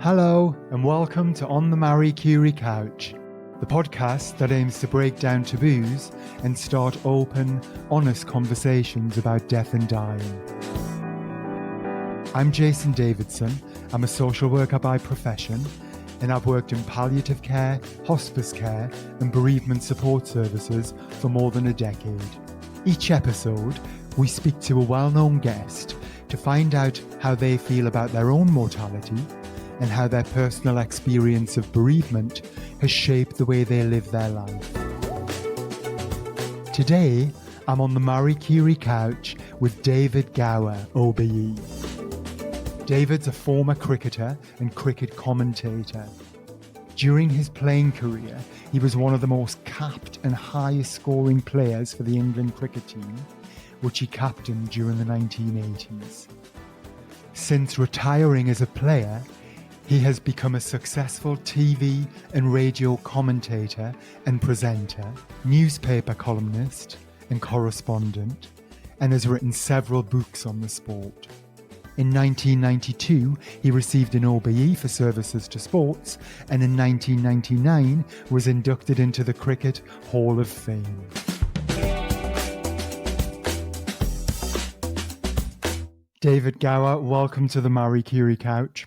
Hello, and welcome to On the Marie Curie Couch, the podcast that aims to break down taboos and start open, honest conversations about death and dying. I'm Jason Davidson. I'm a social worker by profession, and I've worked in palliative care, hospice care, and bereavement support services for more than a decade. Each episode, we speak to a well-known guest to find out how they feel about their own mortality and how their personal experience of bereavement has shaped the way they live their life. Today, I'm on the Marie Curie couch with David Gower OBE. David's a former cricketer and cricket commentator. During his playing career, he was one of the most capped and highest scoring players for the England cricket team, which he captained during the 1980s. Since retiring as a player, he has become a successful TV and radio commentator and presenter, newspaper columnist and correspondent, and has written several books on the sport. In 1992, he received an OBE for services to sports, and in 1999 was inducted into the Cricket Hall of Fame. David Gower, welcome to the Marie Curie couch.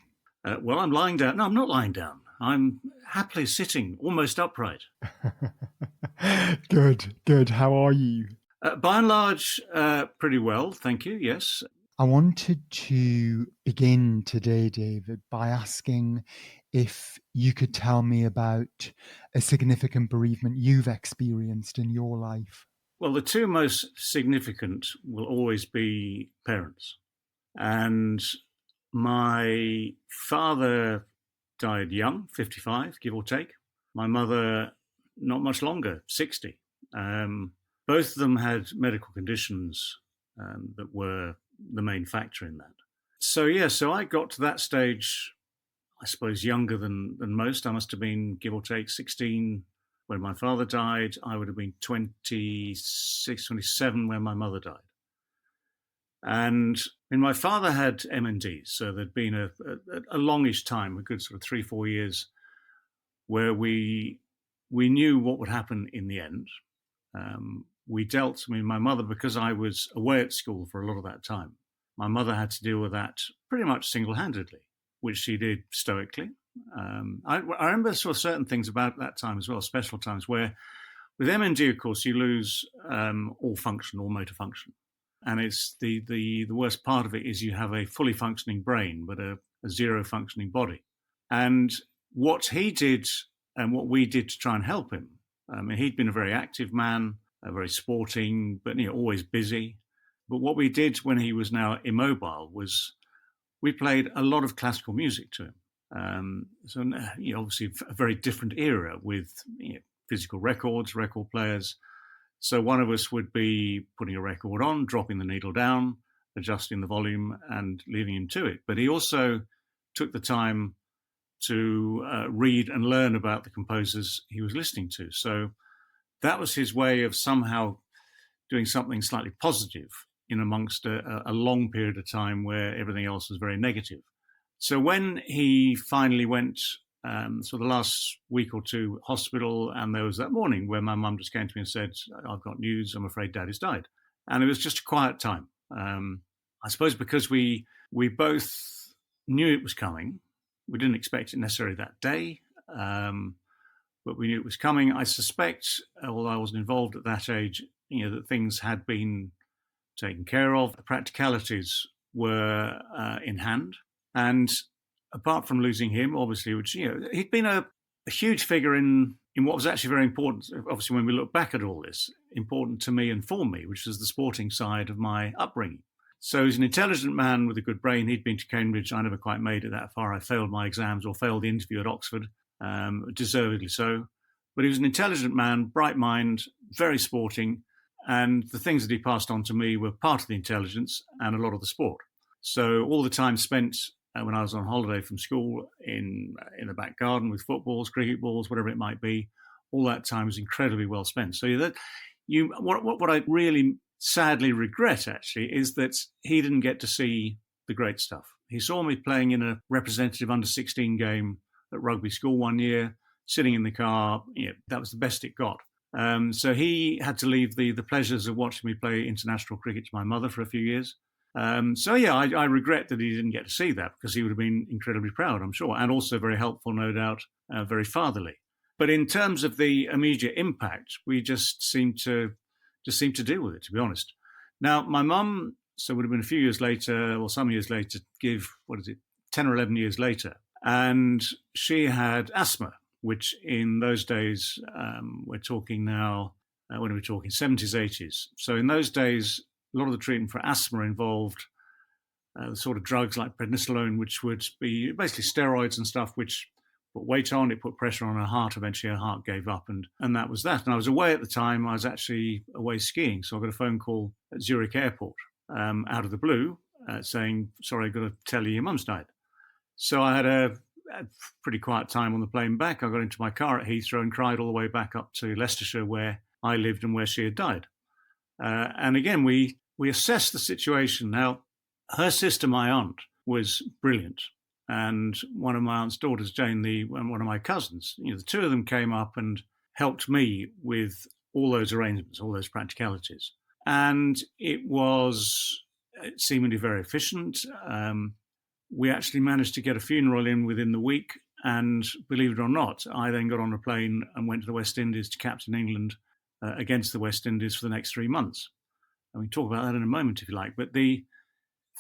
Well, I'm lying down. No, I'm not lying down. I'm happily sitting, almost upright. Good. How are you? By and large, pretty well, thank you, yes. I wanted to begin today, David, by asking if you could tell me about a significant bereavement you've experienced in your life. Well, the two most significant will always be parents. And my father died young, 55, give or take. My mother, not much longer, 60. Both of them had medical conditions that were the main factor in that. So I got to that stage, I suppose, younger than most. I must have been, give or take, 16 when my father died. I would have been 26, 27 when my mother died. And my father had MNDs, so there'd been a longish time, a good sort of 3-4 years, where we knew what would happen in the end. My mother, because I was away at school for a lot of that time, my mother had to deal with that pretty much single-handedly, which she did stoically. I remember sort of certain things about that time as well, special times, where with MND, of course, you lose all function, all motor function. And it's the worst part of it is you have a fully functioning brain, but a zero functioning body. And what he did and what we did to try and help him, he'd been a very active man, very sporting, but always busy. But what we did when he was now immobile was we played a lot of classical music to him. Obviously a very different era with physical records, record players. So one of us would be putting a record on, dropping the needle down, adjusting the volume and leaving him to it. But he also took the time to read and learn about the composers he was listening to. So that was his way of somehow doing something slightly positive in amongst a long period of time where everything else was very negative. So when he finally went the last week or two hospital, and there was that morning where my mum just came to me and said, I've got news, I'm afraid Dad has died. And it was just a quiet time. I suppose because we both knew it was coming. We didn't expect it necessarily that day, but we knew it was coming. I suspect, although I wasn't involved at that age, that things had been taken care of. The practicalities were in hand. And apart from losing him, obviously, which, he'd been a huge figure in what was actually very important, obviously, when we look back at all this, important to me and for me, which was the sporting side of my upbringing. So he's an intelligent man with a good brain. He'd been to Cambridge. I never quite made it that far. I failed my exams or failed the interview at Oxford, deservedly so. But he was an intelligent man, bright mind, very sporting. And the things that he passed on to me were part of the intelligence and a lot of the sport. So all the time spent when I was on holiday from school in the back garden with footballs, cricket balls, whatever it might be, all that time was incredibly well spent. So what I really sadly regret, actually, is that he didn't get to see the the great stuff. He saw me playing in a representative under-16 game at rugby school one year, sitting in the car. That was the best it got. So he had to leave the pleasures of watching me play international cricket to my mother for a few years. I regret that he didn't get to see that, because he would have been incredibly proud, I'm sure, and also very helpful, no doubt, very fatherly. But in terms of the immediate impact, we just seemed to deal with it, to be honest. Now, my mum, so it would have been a few years later, or some years later, 10 or 11 years later, and she had asthma, which in those days, we're talking now, when are we talking? 70s, 80s. So in those days, a lot of the treatment for asthma involved the sort of drugs like prednisolone, which would be basically steroids and stuff, which put weight on, it put pressure on her heart. Eventually her heart gave up, and that was that. And I was away at the time. I was actually away skiing. So I got a phone call at Zurich airport out of the blue saying, sorry, I've got to tell you your mum's died. So I had a pretty quiet time on the plane back. I got into my car at Heathrow and cried all the way back up to Leicestershire, where I lived and where she had died. And again, we assessed the situation. Now, her sister, my aunt, was brilliant. And one of my aunt's daughters, Jane, one of my cousins, the two of them came up and helped me with all those arrangements, all those practicalities. And it was seemingly very efficient. We actually managed to get a funeral in within the week. And believe it or not, I then got on a plane and went to the West Indies to captain England against the West Indies for the next 3 months. And we can talk about that in a moment, if you like. But the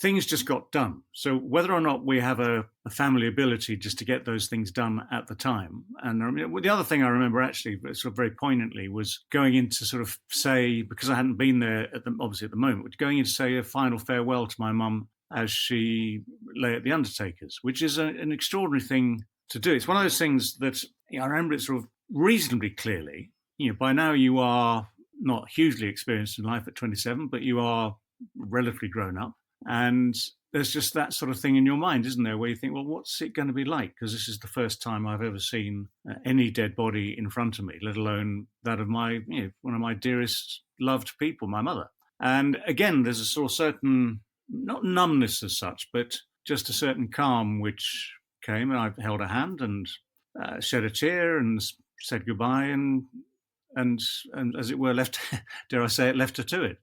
things just got done. So whether or not we have a family ability just to get those things done at the time. And the other thing I remember actually sort of very poignantly was going in to sort of say, because I hadn't been there obviously at the moment, going in to say a final farewell to my mum as she lay at the undertaker's, which is an extraordinary thing to do. It's one of those things that I remember it sort of reasonably clearly. By now you are not hugely experienced in life at 27, but you are relatively grown up. And there's just that sort of thing in your mind, isn't there, where you think, well, what's it going to be like? Because this is the first time I've ever seen any dead body in front of me, let alone that of one of my dearest loved people, my mother. And again, there's a sort of certain, not numbness as such, but just a certain calm which came, and I held her hand and shed a tear and said goodbye and as it were, left, dare I say it, left her to it.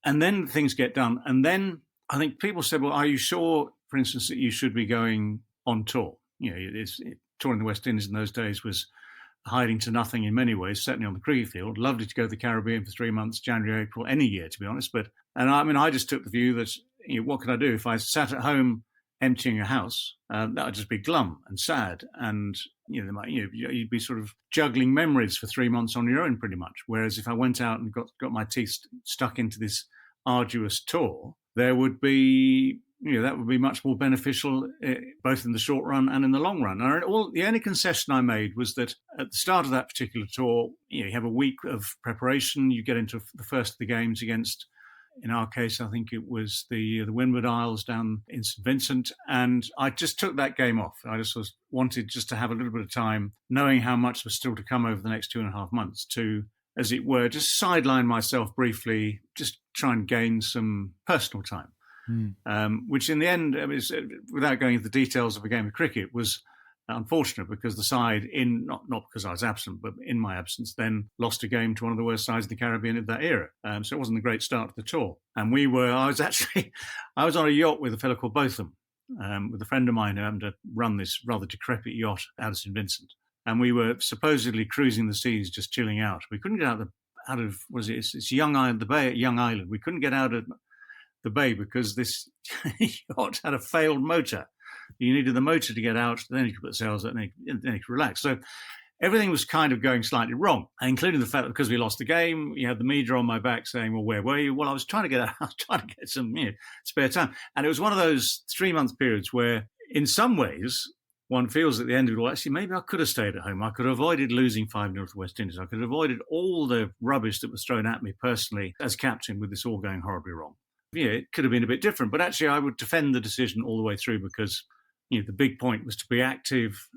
And then things get done. And then I think people said, well, are you sure, for instance, that you should be going on tour? Touring the West Indies in those days was hiding to nothing in many ways, certainly on the cricket field. Lovely to go to the Caribbean for 3 months, January, April, any year, to be honest. I just took the view that, what could I do? If I sat at home emptying a house, that would just be glum and sad. And, you'd be sort of juggling memories for 3 months on your own, pretty much. Whereas if I went out and got my teeth stuck into this arduous tour, there would be, that would be much more beneficial, both in the short run and in the long run. And the only concession I made was that at the start of that particular tour, you have a week of preparation. You get into the first of the games against, in our case, I think it was the Windward Isles down in St Vincent. And I just took that game off. I just wanted just to have a little bit of time, knowing how much was still to come over the next 2.5 months, to, as it were, just sideline myself briefly, just try and gain some personal time. Which in the end, without going into the details of a game of cricket, was unfortunate, because the side, not because I was absent, but in my absence, then lost a game to one of the worst sides in the Caribbean of that era. So it wasn't a great start to the tour. And I was on a yacht with a fellow called Botham, with a friend of mine who happened to run this rather decrepit yacht out of St Vincent. And we were supposedly cruising the seas, just chilling out. We couldn't get out of it's Young Island, the bay at Young Island. We couldn't get out of the bay because this yacht had a failed motor. You needed the motor to get out, then you could put sails out, and then you could relax. So everything was kind of going slightly wrong, including the fact that because we lost the game, you had the media on my back saying, well, where were you? Well, I was trying to get out. I was trying to get some spare time. And it was one of those 3-month periods where, in some ways, one feels at the end of it all, actually, maybe I could have stayed at home. I could have avoided losing 5-0 to the West Indies. I could have avoided all the rubbish that was thrown at me personally as captain with this all going horribly wrong. It could have been a bit different, but actually I would defend the decision all the way through, because the big point was to be active,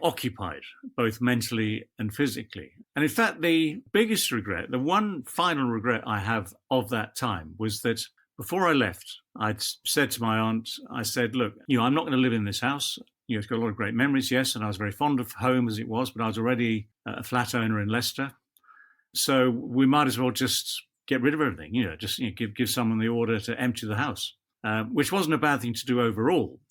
occupied, both mentally and physically. And in fact, the biggest regret, the one final regret I have of that time, was that before I left, I'd said to my aunt, I said, look, I'm not going to live in this house. It's got a lot of great memories, yes, and I was very fond of home as it was, but I was already a flat owner in Leicester. So we might as well just get rid of everything, give someone the order to empty the house, which wasn't a bad thing to do overall.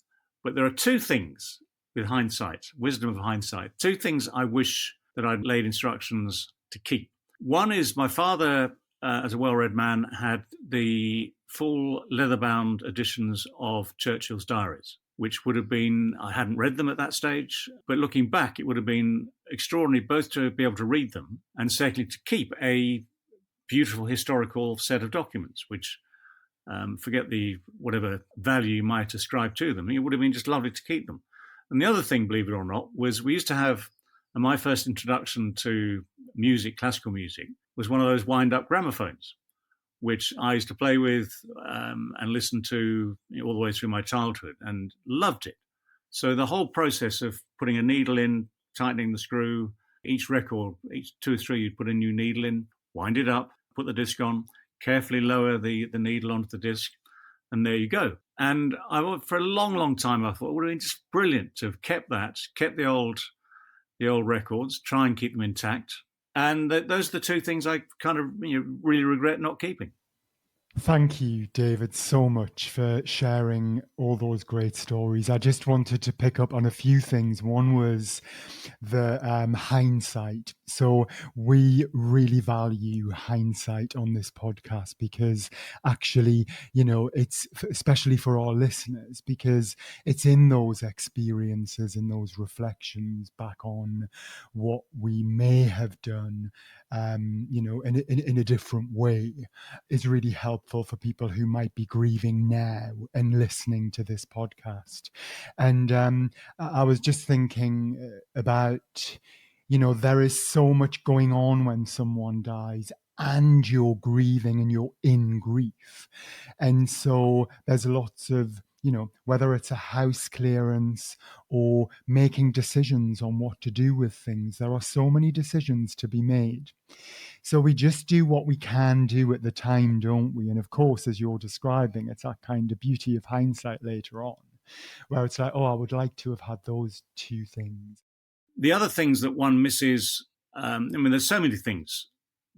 But there are two things with hindsight, wisdom of hindsight, two things I wish that I'd laid instructions to keep. One is my father, as a well-read man, had the full leather-bound editions of Churchill's diaries, which would have been, I hadn't read them at that stage, but looking back, it would have been extraordinary both to be able to read them and secondly to keep a beautiful historical set of documents, which forget the whatever value you might ascribe to them. It would have been just lovely to keep them. And the other thing, believe it or not, was we used to have, my first introduction to music, classical music, was one of those wind-up gramophones, which I used to play with and listen to all the way through my childhood and loved it. So the whole process of putting a needle in, tightening the screw, each record, each 2 or 3, you'd put a new needle in, wind it up, put the disc on, carefully lower the needle onto the disc, and there you go. And for a long, long time, I thought it would have been just brilliant to have kept the old records, try and keep them intact. And those are the two things I kind of really regret not keeping. Thank you, David, so much for sharing all those great stories. I just wanted to pick up on a few things. One was the hindsight. So we really value hindsight on this podcast because actually, it's especially for our listeners, because it's in those experiences and those reflections back on what we may have done, in a different way, is really helpful for people who might be grieving now and listening to this podcast. And I was just thinking about, there is so much going on when someone dies and you're grieving and you're in grief. And so there's lots of, whether it's a house clearance or making decisions on what to do with things, there are so many decisions to be made. So we just do what we can do at the time, don't we? And of course, as you're describing, it's that kind of beauty of hindsight later on, where it's like, I would like to have had those two things. The other things that one misses, there's so many things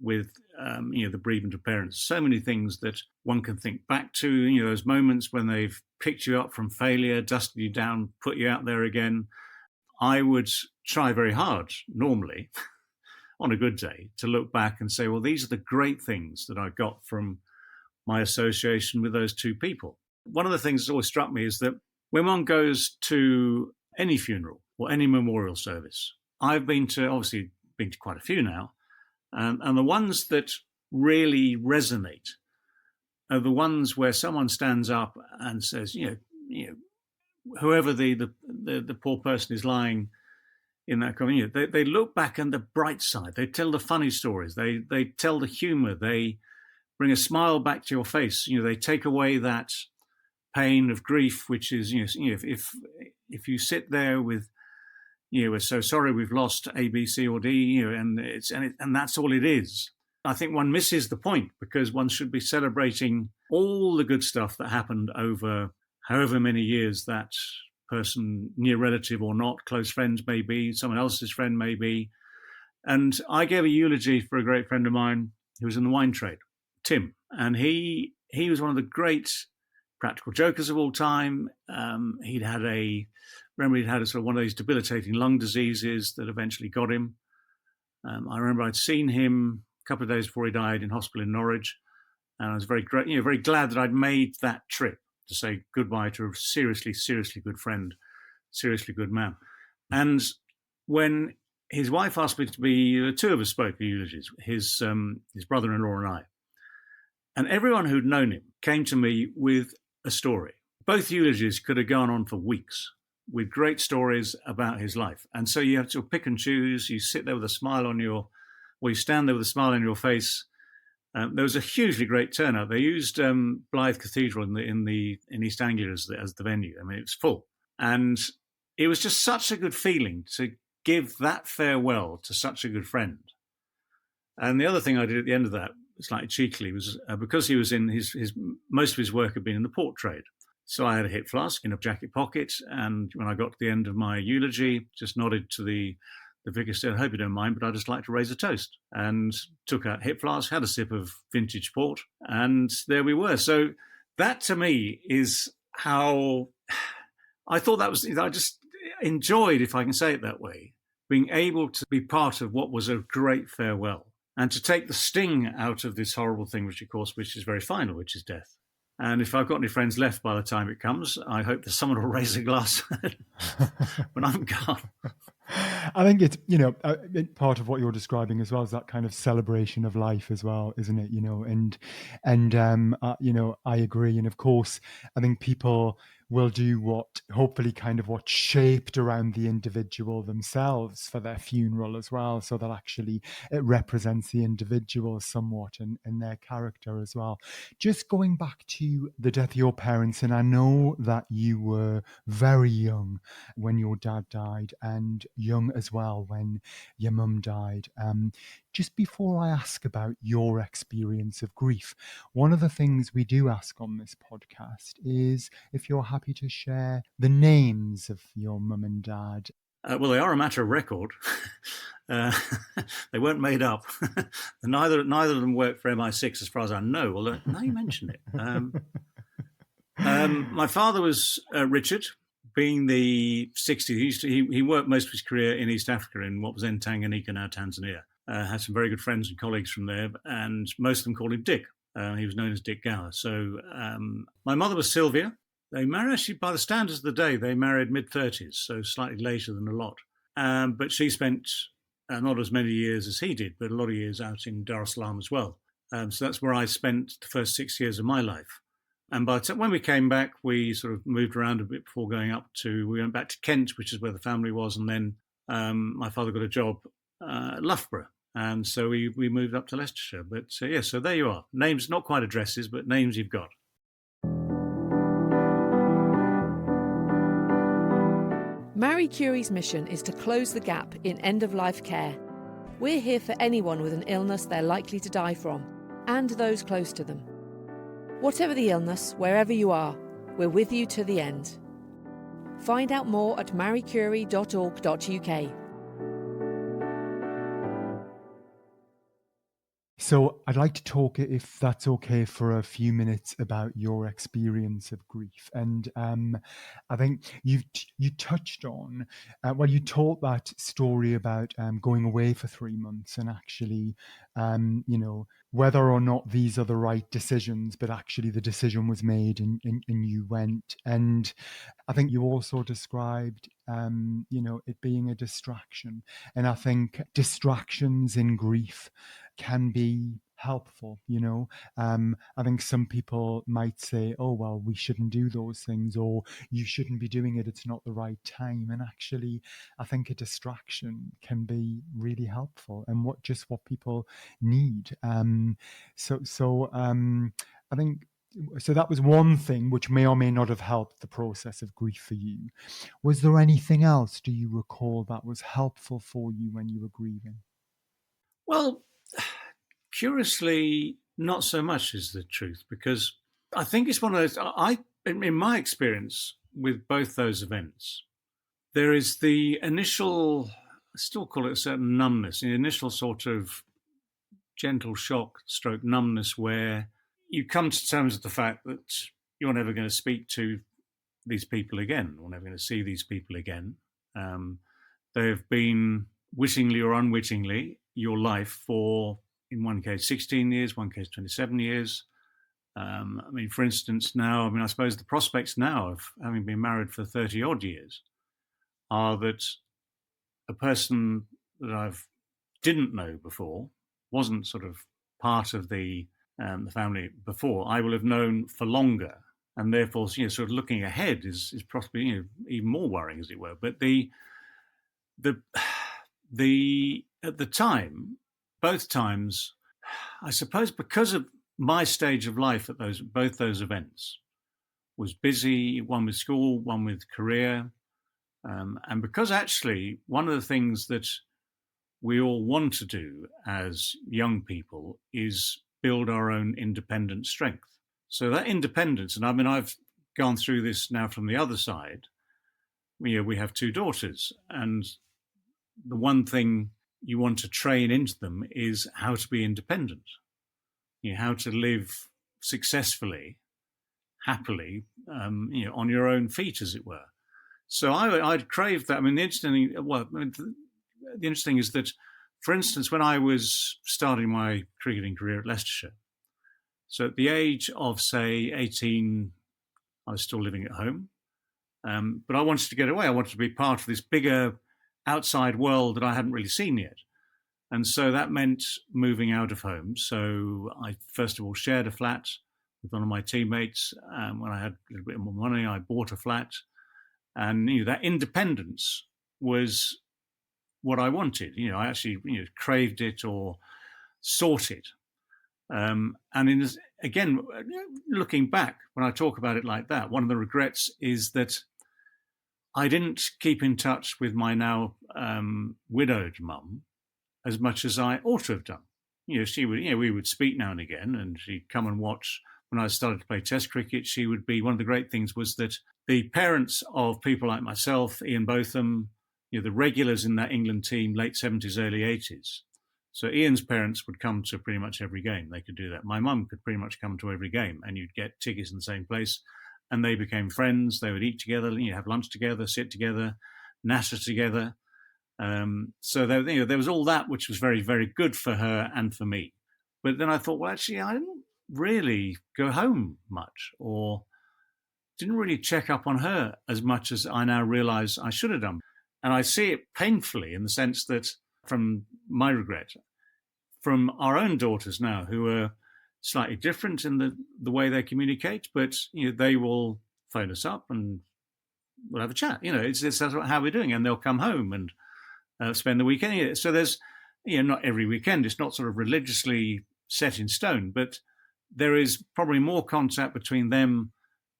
with, the bereavement of parents, so many things that one can think back to, those moments when they've picked you up from failure, dusted you down, put you out there again. I would try very hard, normally, on a good day, to look back and say, well, these are the great things that I got from my association with those two people. One of the things that always struck me is that when one goes to any funeral or any memorial service, I've been to quite a few now, and the ones that really resonate are the ones where someone stands up and says, whoever the poor person is lying in that community, they look back on the bright side. They tell the funny stories. They tell the humor. They bring a smile back to your face. They take away that pain of grief, which is, if you sit there with, we're so sorry we've lost A, B, C, or D, and that's all it is. I think one misses the point, because one should be celebrating all the good stuff that happened over however many years that person, near relative or not, close friends may be, someone else's friend may be. And I gave a eulogy for a great friend of mine who was in the wine trade, Tim, and he was one of the great practical jokers of all time. He'd had a sort of one of these debilitating lung diseases that eventually got him. I remember I'd seen him a couple of days before he died in hospital in Norwich, and I was very glad that I'd made that trip to say goodbye to a seriously, seriously good friend, seriously good man. And when his wife asked me to be, the two of us spoke the eulogies, his brother-in-law and I, and everyone who'd known him came to me with a story. Both eulogies could have gone on for weeks with great stories about his life. And so you have to pick and choose. You sit there with a smile on you stand there with a smile on your face. There was a hugely great turnout. They used Blythe Cathedral in East Anglia as the venue. I mean, it was full. And it was just such a good feeling to give that farewell to such a good friend. And the other thing I did at the end of that, slightly cheekily, was because he was in his most of his work had been in the port trade. So I had a hip flask in a jacket pocket, and when I got to the end of my eulogy, just nodded to the vicar, said, "I hope you don't mind, but I'd just like to raise a toast," and took out hip flask, had a sip of vintage port, and there we were. So that to me is how I thought that was. I just enjoyed, if I can say it that way, being able to be part of what was a great farewell and to take the sting out of this horrible thing, which is very final, which is death. And if I've got any friends left by the time it comes, I hope that someone will raise a glass when I'm gone. I think it's, part of what you're describing as well is that kind of celebration of life as well, isn't it? I agree. And of course, I think people will do what shaped around the individual themselves for their funeral as well. So that actually it represents the individual somewhat and their character as well. Just going back to the death of your parents, and I know that you were very young when your dad died and young as well when your mum died. Just before I ask about your experience of grief, one of the things we do ask on this podcast is if you're happy to share the names of your mum and dad. Well, they are a matter of record. They weren't made up. Neither of them worked for MI6 as far as I know, although now you mention it. My father was Richard. Being the 60s, he worked most of his career in East Africa, in what was then Tanganyika, now Tanzania. Had some very good friends and colleagues from there, and most of them called him Dick. He was known as Dick Gower. So my mother was Sylvia. They married, actually, by the standards of the day, they married mid-30s, so slightly later than a lot. But she spent not as many years as he did, but a lot of years out in Dar es Salaam as well. So that's where I spent the first 6 years of my life. And by the time when we came back, we sort of moved around a bit before going we went back to Kent, which is where the family was. And then my father got a job at Loughborough. And so we moved up to Leicestershire. But so there you are. Names, not quite addresses, but names you've got. Marie Curie's mission is to close the gap in end-of-life care. We're here for anyone with an illness they're likely to die from, and those close to them. Whatever the illness, wherever you are, we're with you to the end. Find out more at mariecurie.org.uk. So I'd like to talk, if that's okay, for a few minutes about your experience of grief. And I think you touched on, you told that story about going away for 3 months and actually, whether or not these are the right decisions, but actually the decision was made and you went. And I think you also described, it being a distraction. And I think distractions in grief can be helpful. I think some people might say, oh, well, we shouldn't do those things, or you shouldn't be doing it. It's not the right time. And actually, I think a distraction can be really helpful and what people need. I think, so that was one thing which may or may not have helped the process of grief for you. Was there anything else, do you recall, that was helpful for you when you were grieving? Well, curiously, not so much is the truth, because I think it's one of those, in my experience with both those events, there is the initial, I still call it a certain numbness, the initial sort of gentle shock stroke numbness where you come to terms with the fact that you're never going to speak to these people again, or never going to see these people again. They have been, wittingly or unwittingly, your life for, in one case, 16 years, one case, 27 years. For instance, now, I suppose the prospects now of having been married for 30 odd years are that a person that I've didn't know before, wasn't sort of part of the family before, I will have known for longer, and therefore, sort of looking ahead is possibly even more worrying, as it were. But at the time, both times, I suppose, because of my stage of life at both those events, was busy. One with school, one with career, and because actually one of the things that we all want to do as young people is build our own independent strength. So that independence, and I mean, I've gone through this now from the other side. We have 2 daughters, and the one thing you want to train into them is how to be independent, how to live successfully, happily, on your own feet, as it were. So I'd craved that. I mean, the interesting thing is that, for instance, when I was starting my cricketing career at Leicestershire, so at the age of, say, 18, I was still living at home. But I wanted to get away. I wanted to be part of this bigger outside world that I hadn't really seen yet. And so that meant moving out of home. So I, first of all, shared a flat with one of my teammates. When I had a little bit more money, I bought a flat. And that independence was what I wanted. I actually craved it or sought it. And again, looking back, when I talk about it like that, one of the regrets is that I didn't keep in touch with my now widowed mum as much as I ought to have done. She would, we would speak now and again, and she'd come and watch. When I started to play Test cricket, she would be, one of the great things was that the parents of people like myself, Ian Botham, the regulars in that England team, late 70s, early 80s. So Ian's parents would come to pretty much every game. They could do that. My mum could pretty much come to every game, and you'd get tickets in the same place. And they became friends. They would eat together, have lunch together, sit together, natter together. So there was all that, which was very, very good for her and for me. But then I thought, well, actually, I didn't really go home much, or didn't really check up on her as much as I now realize I should have done. And I see it painfully in the sense that, from my regret, from our own daughters now, who are slightly different in the way they communicate, but they will phone us up and we'll have a chat. It's how we're doing, and they'll come home and spend the weekend. So there's, not every weekend. It's not sort of religiously set in stone, but there is probably more contact between them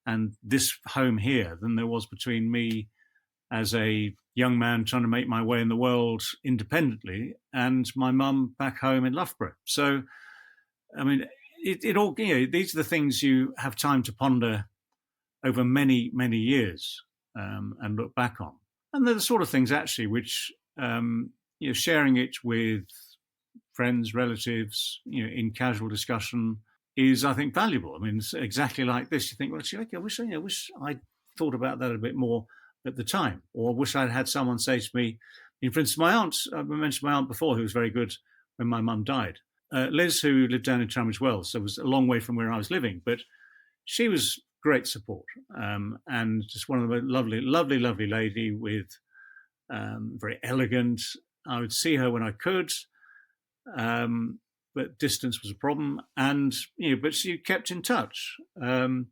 and this home here than there was between me as a young man trying to make my way in the world independently and my mum back home in Loughborough. So, I mean, it all, these are the things you have time to ponder over many, many years and look back on. And they're the sort of things actually which, sharing it with friends, relatives, in casual discussion is, I think, valuable. I mean, it's exactly like this. You think, well, I wish I'd thought about that a bit more at the time, or I wish I'd had someone say to me, for instance, my aunt, I mentioned my aunt before, who was very good when my mum died. Liz, who lived down in Tunbridge Wells, so it was a long way from where I was living, but she was great support, and just one of the lovely, lovely, lovely lady with very elegant. I would see her when I could, but distance was a problem, and but she kept in touch, and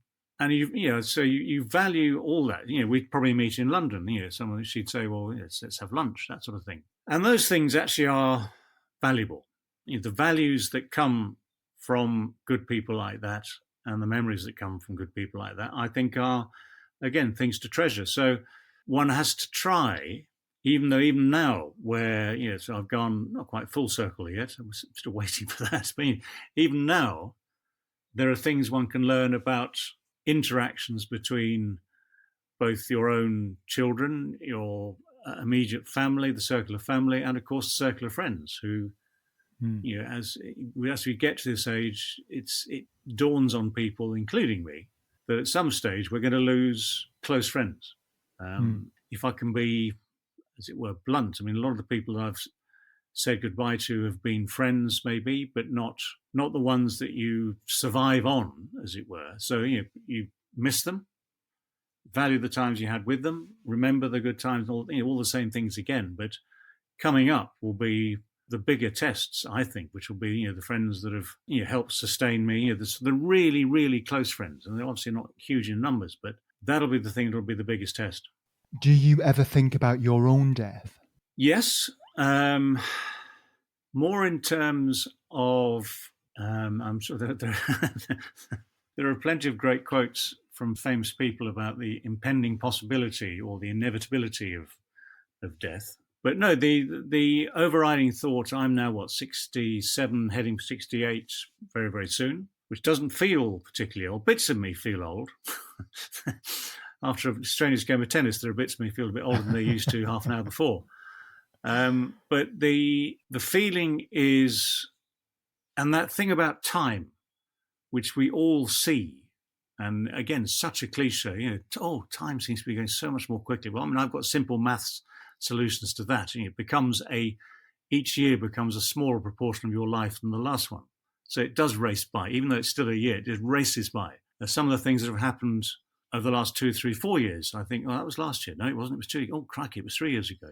so you value all that. We'd probably meet in London. Someone, she'd say, "Well, let's have lunch," that sort of thing, and those things actually are valuable. The values that come from good people like that, and the memories that come from good people like that, I think are, again, things to treasure. So one has to try, even now, where, so I've gone not quite full circle yet, I'm still waiting for that, but even now, there are things one can learn about interactions between both your own children, your immediate family, the circle of family, and of course, the circle of friends who, as we get to this age, it dawns on people, including me, that at some stage we're going to lose close friends. If I can be, as it were, blunt, I mean, a lot of the people that I've said goodbye to have been friends, maybe, but not the ones that you survive on, as it were. So you miss them, value the times you had with them, remember the good times, all the same things again. But coming up will be the bigger tests, I think, which will be the friends that have helped sustain me, the really, really close friends, and they're obviously not huge in numbers, but that'll be the thing that'll be the biggest test. Do you ever think about your own death? Yes, more in terms of I'm sure that there are plenty of great quotes from famous people about the impending possibility or the inevitability of death. But no, the overriding thought, I'm now, 67, heading 68 very, very soon, which doesn't feel particularly old. Bits of me feel old. After a strenuous game of tennis, there are bits of me feel a bit older than they used to half an hour before. But the feeling is, and that thing about time, which we all see, and again, such a cliche, time seems to be going so much more quickly. Well, I mean, I've got simple maths solutions to that. It becomes each year becomes a smaller proportion of your life than the last one. So it does race by, even though it's still a year, it just races by. Some of the things that have happened over the last 2, 3, 4 years, I think, that was last year. No, it wasn't. It was 2 years. Oh, crikey, it was 3 years ago,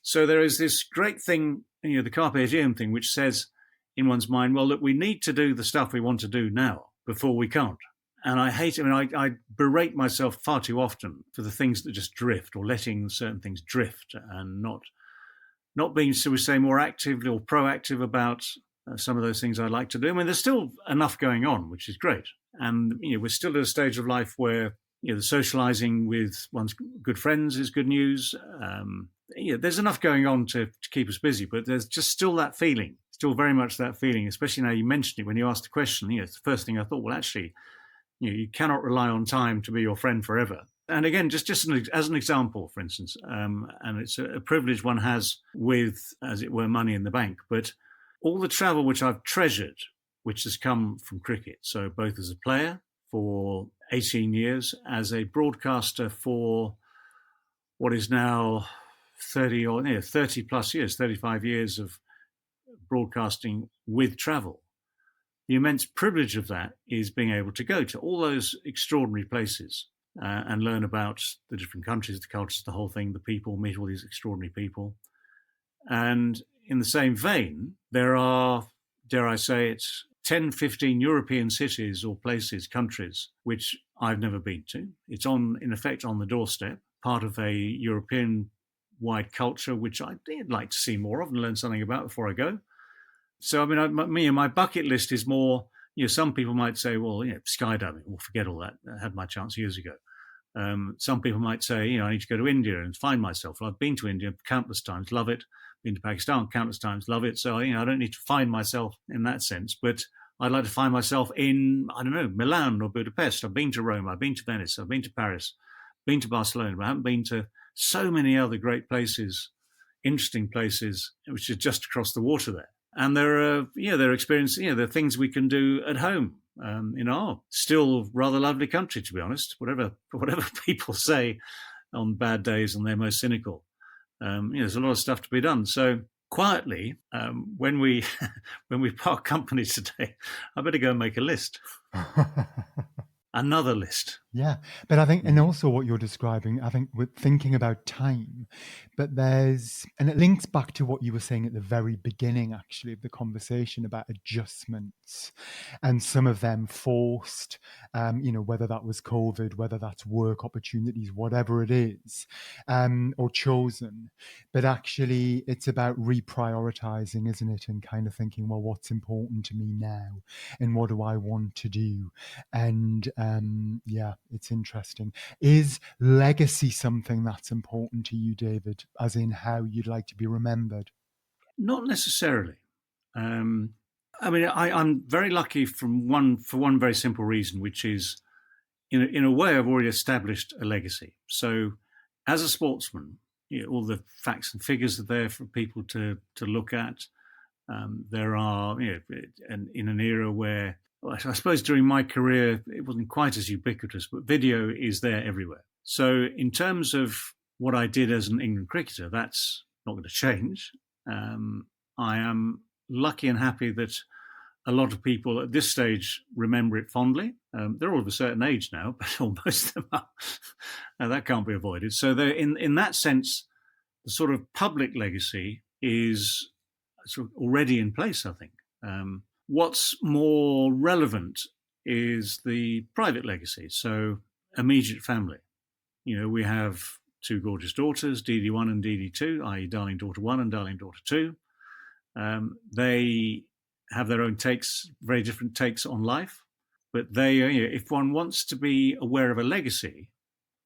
So there is this great thing, the Carpe Diem thing, which says in one's mind, well, look, we need to do the stuff we want to do now before we can't. And I hate it. I mean, I berate myself far too often for the things that just drift, or letting certain things drift, and not being, so we say, more active or proactive about some of those things I'd like to do. I mean, there's still enough going on, which is great. And, we're still at a stage of life where, the socializing with one's good friends is good news. There's enough going on to keep us busy, but there's just still that feeling, still very much that feeling, especially now you mentioned it when you asked the question. It's the first thing I thought, well, actually, you cannot rely on time to be your friend forever. And again, just as an example, for instance, and it's a privilege one has with, as it were, money in the bank, but all the travel which I've treasured, which has come from cricket, so both as a player for 18 years, as a broadcaster for what is now 30 plus years, 35 years of broadcasting with travel. The immense privilege of that is being able to go to all those extraordinary places and learn about the different countries, the cultures, the whole thing, the people, meet all these extraordinary people. And in the same vein, there are, dare I say it, 10, 15 European cities or places, countries, which I've never been to. It's in effect, on the doorstep, part of a European-wide culture, which I'd like to see more of and learn something about before I go. So, I mean, my bucket list is more, some people might say, well, skydiving, we'll forget all that. I had my chance years ago. Some people might say, I need to go to India and find myself. Well, I've been to India countless times, love it. Been to Pakistan countless times, love it. So, I don't need to find myself in that sense. But I'd like to find myself in, I don't know, Milan or Budapest. I've been to Rome. I've been to Venice. I've been to Paris. Been to Barcelona. But I haven't been to so many other great places, interesting places, which are just across the water there. And there are experiences, there are things we can do at home in our still rather lovely country, to be honest, whatever people say on bad days and they're most cynical. There's a lot of stuff to be done. So quietly, when we part company today, I better go and make a list. Another list. Yeah, but I think, and also what you're describing, I think we're thinking about time, but and it links back to what you were saying at the very beginning, actually, of the conversation about adjustments, and some of them forced, whether that was COVID, whether that's work opportunities, whatever it is, or chosen. But actually, it's about reprioritizing, isn't it? And kind of thinking, well, what's important to me now? And what do I want to do? And it's interesting. Is legacy something that's important to you, David, as in how you'd like to be remembered? Not necessarily. I'm very lucky for one very simple reason, which is, in a way, I've already established a legacy. So, as a sportsman, all the facts and figures are there for people to look at. There are, in an era where, I suppose during my career, it wasn't quite as ubiquitous, but video is there everywhere. So in terms of what I did as an England cricketer, that's not going to change. I am lucky and happy that a lot of people at this stage remember it fondly. They're all of a certain age now, but almost them are. That can't be avoided. So in that sense, the sort of public legacy is sort of already in place, I think. What's more relevant is the private legacy, so immediate family. We have 2 gorgeous daughters, DD1 and DD2, i.e. Darling Daughter 1 and Darling Daughter 2. They have their own takes, very different takes on life, but if one wants to be aware of a legacy,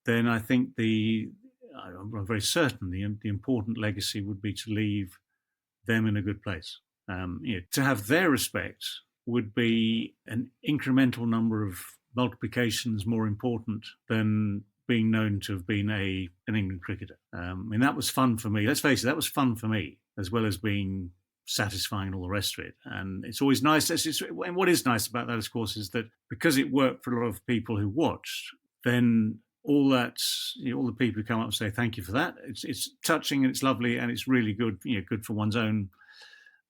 then I think I'm very certain the important legacy would be to leave them in a good place. To have their respect would be an incremental number of multiplications more important than being known to have been an England cricketer. That was fun for me. Let's face it, that was fun for me, as well as being satisfying and all the rest of it. And it's always nice. And what is nice about that, of course, is that because it worked for a lot of people who watched, then all that, all the people who come up and say thank you for that, it's touching and it's lovely and it's really good, good for one's own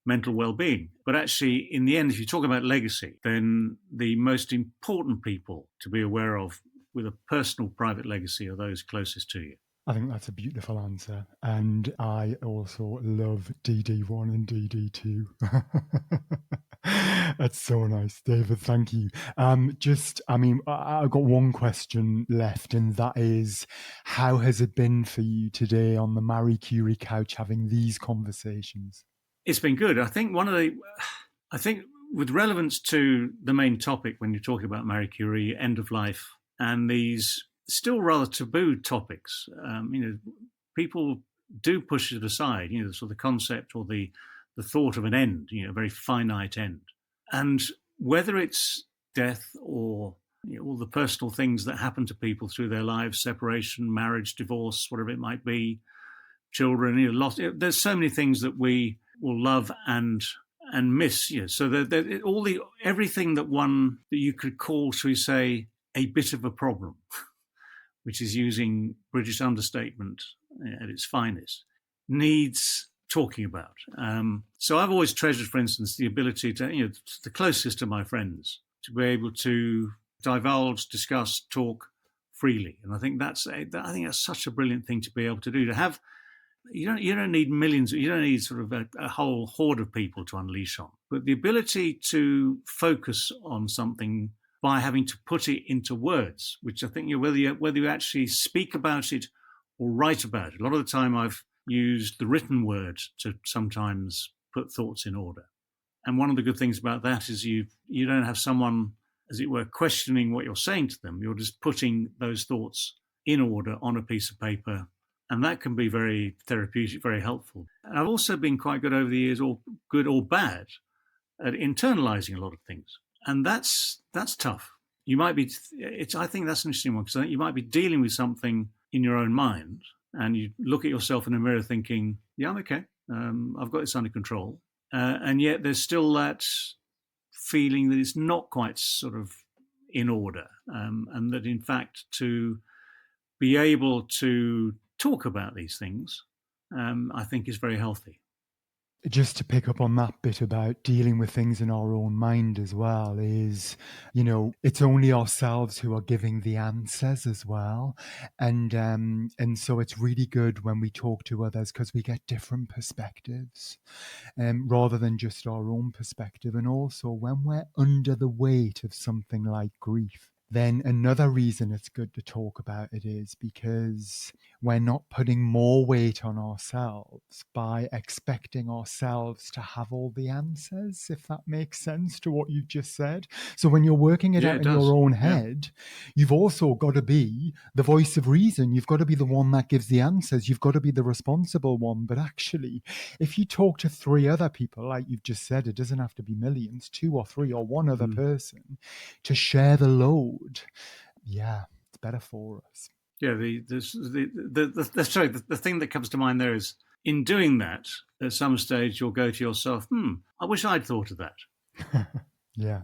mental well-being. But actually, in the end, if you talk about legacy, then the most important people to be aware of with a personal, private legacy are those closest to you. I think that's a beautiful answer. And I also love DD1 and DD2. That's so nice, David. Thank you. I've got one question left, and that is, how has it been for you today on the Marie Curie couch having these conversations? It's been good. I think with relevance to the main topic when you're talking about Marie Curie, end of life, and these still rather taboo topics, people do push it aside, the concept or the thought of an end, a very finite end. And whether it's death or all the personal things that happen to people through their lives, separation, marriage, divorce, whatever it might be, children, loss, there's so many things that we will love and miss. So everything that you could call, shall we say, a bit of a problem, which is using British understatement at its finest, needs talking about. So I've always treasured, for instance, the ability to, the closest of my friends, to be able to divulge, discuss, talk freely. And I think that's such a brilliant thing to be able to do. To have, you don't need millions, you don't need sort of a whole horde of people to unleash on, but the ability to focus on something by having to put it into words, which I think whether you actually speak about it or write about it. A lot of the time I've used the written word to sometimes put thoughts in order. And one of the good things about that is you don't have someone, as it were, questioning what you're saying to them. You're just putting those thoughts in order on a piece of paper. And that can be very therapeutic, very helpful. And I've also been quite good over the years, or good or bad, at internalizing a lot of things. And that's tough. You might be, I think that's an interesting one, because you might be dealing with something in your own mind and you look at yourself in the mirror thinking, yeah, I'm okay. I've got this under control. And yet there's still that feeling that it's not quite sort of in order. And that in fact, to be able to talk about these things, I think is very healthy. Just to pick up on that bit about dealing with things in our own mind as well is, it's only ourselves who are giving the answers as well. And so it's really good when we talk to others because we get different perspectives rather than just our own perspective. And also when we're under the weight of something like grief, then another reason it's good to talk about it is because we're not putting more weight on ourselves by expecting ourselves to have all the answers, if that makes sense to what you've just said. So when you're working it out in your own head, you've also got to be the voice of reason. You've got to be the one that gives the answers. You've got to be the responsible one. But actually, if you talk to 3 other people, like you've just said, it doesn't have to be millions, 2 or 3 or 1 other person to share the load. Yeah, it's better for us. Yeah, the thing that comes to mind there is, in doing that, at some stage you'll go to yourself, I wish I'd thought of that. Yeah.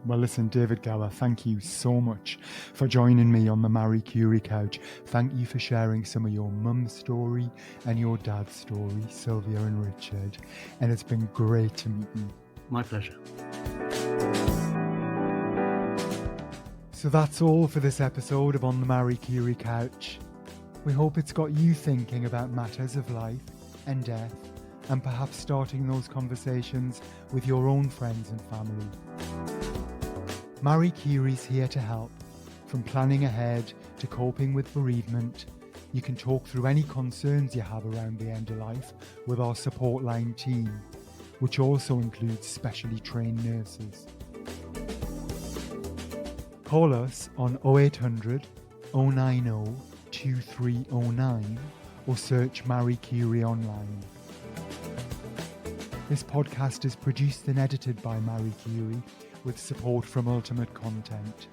Well, listen, David Gower, thank you so much for joining me on the Marie Curie couch. Thank you for sharing some of your mum's story and your dad's story, Sylvia and Richard. And it's been great to meet you. My pleasure. So that's all for this episode of On the Marie Curie Couch. We hope it's got you thinking about matters of life and death, and perhaps starting those conversations with your own friends and family. Marie Curie's here to help, from planning ahead to coping with bereavement. You can talk through any concerns you have around the end of life with our support line team, which also includes specially trained nurses. Call us on 0800 090 2309 or search Marie Curie online. This podcast is produced and edited by Marie Curie with support from Ultimate Content.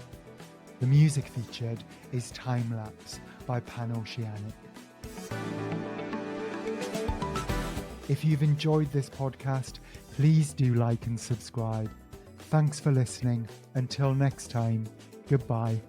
The music featured is Time Lapse by Pan-Oceanic. If you've enjoyed this podcast, please do like and subscribe. Thanks for listening. Until next time, goodbye.